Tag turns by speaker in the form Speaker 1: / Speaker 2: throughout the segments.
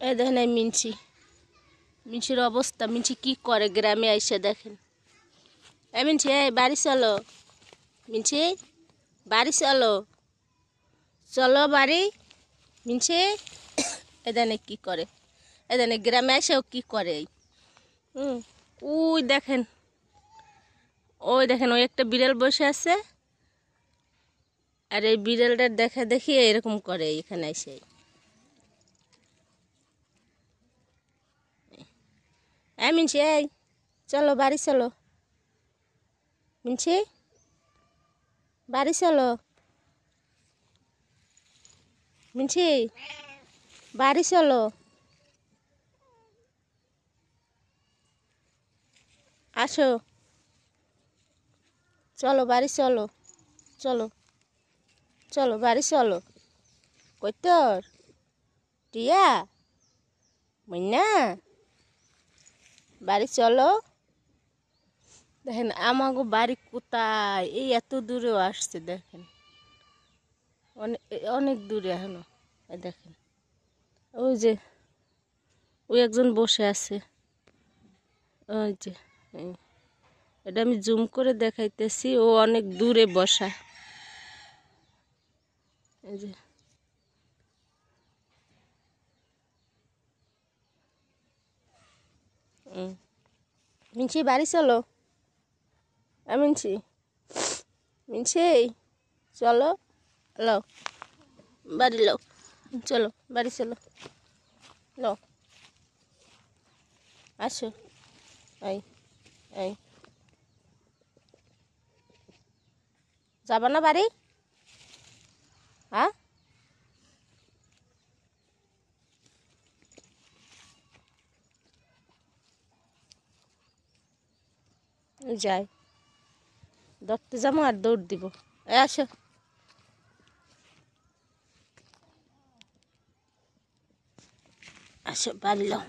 Speaker 1: এই দেখেন এই মিনছির অবস্থা। মিনছি কি করে গ্রামে আইসা দেখেন। এই মিনছি, এই বাড়ি চলো। মিনছি বাড়ি চলো, চলো বাড়ি। মিনছি এ দেখেন কি করে। এ দেখেন গ্রামে এসেও কি করে। ওই দেখেন, ওই দেখেন, ওই একটা বিড়াল বসে আছে। আর এই বিড়ালটার দেখা দেখি এরকম করে এখানে এসে। মিনছি, এই চলো বাড়ি চলো। মিনছি বাড়ি চলো। মিনছি বাড়ি চলো, আসো, চলো বাড়ি চলো, চলো চলো বাড়ি চলো। কই তোর টিয়া মইনা, বাড়ি চলো। দেখেন আমাগো বাড়ি কোথায়, এই এত দূরেও আসছে দেখেন, অনেক অনেক দূরে এখনো। দেখেন ওই যে ওই একজন বসে আছে, ওই যে এটা আমি জুম করে দেখাইতেছি, ও অনেক দূরে বসা। এই যে মিনছি বাড়ি চলো। মিনছি, মিনছি চলো, লো বাড়ি লো, চলো বাড়ি চলো, লো আসো। এই এই যাবা না বাড়ি? হ্যাঁ, যাই ধরতে যাবো আর দৌড় দিব। আসো, আসো বাড়ি লো।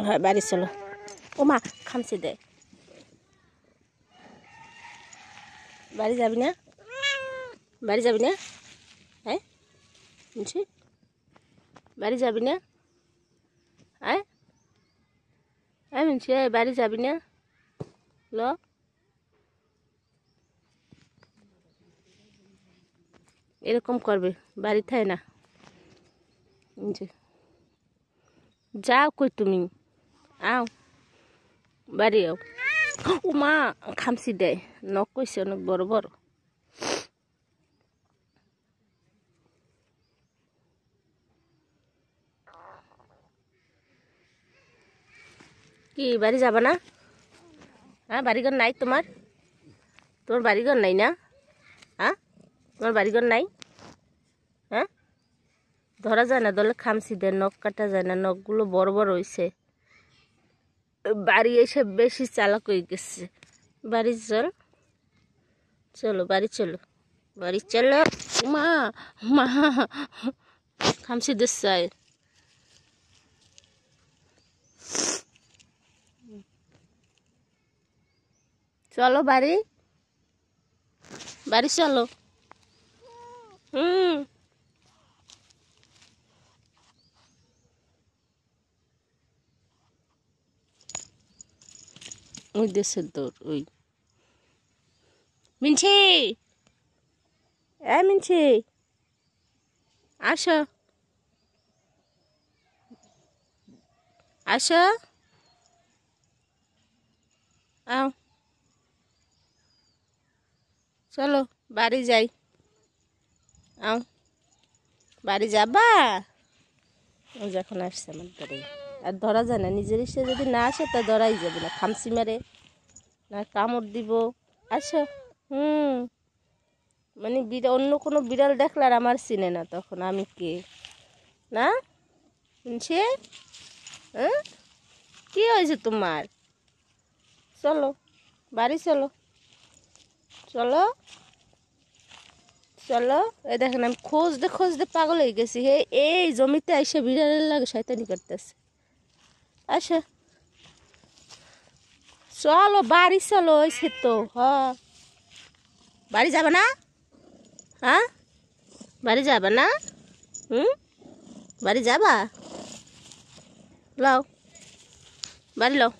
Speaker 1: হ্যাঁ বাড়ি চলো। ও মা খামচি দে, বাড়ি যাবি না? বাড়ি যাবি না? হ্যাঁ মিনছি বাড়ি যাবি না? হ্যাঁ হ্যাঁ মিনছি বাড়ি যাবি না? ল এরকম করবে, বাড়ি থায় না। যাও কই তুমি, আও বাড়ি আও। ও মা খামচি দেয়, নখ কইছে অনেক বড় বড়। কি বাড়ি যাবা না? হ্যাঁ বাড়িঘর নাই তোমার? তোমার বাড়িঘর নাই না? হ্যাঁ তোমার বাড়িঘর নাই? হ্যাঁ ধরা যায় না, ধরলে খামচি দেয়, নখ কাটা যায় না, নখগুলো বড় বড় হয়েছে। বাড়ি এসে বেশি চালাক হয়ে গেছে। বাড়ি চল, চলো বাড়ি চলো, বাড়ি চলো। মা মা খামচি দিচ্ছে। চলো বাড়ি, বাড়ি চলো। ওই দেশের দৌড় ওই। মিনছি, মিনছি আসো, আসো, আও চলো বাড়ি যাই। আও বাড়ি যাবা? ও যখন আসছে আমার ধরে আর ধরা যায় না, নিজের ইচ্ছে যদি না আসে তা ধরাই যাবে না, খামচি মেরে না কামড় দিব। আসো। মানে অন্য কোনো বিড়াল দেখলে আর আমার চিনে না, তখন আমি কে না। শুনছে হ্যাঁ, কী হয়েছে তোমার? চলো বাড়ি চলো, চলো চলো। এই দেখেন আমি খুঁজতে খুঁজতে পাগল হয়ে গেছি। হে এই জমিতে এসে বিড়ালের লাগে শয়তানি করতেছে। আসো চলো বাড়ি চলো, ওইসে তো বাড়ি যাবে না? হ্যাঁ বাড়ি যাবে না? বাড়ি যাবা? লও বাড়ি লও।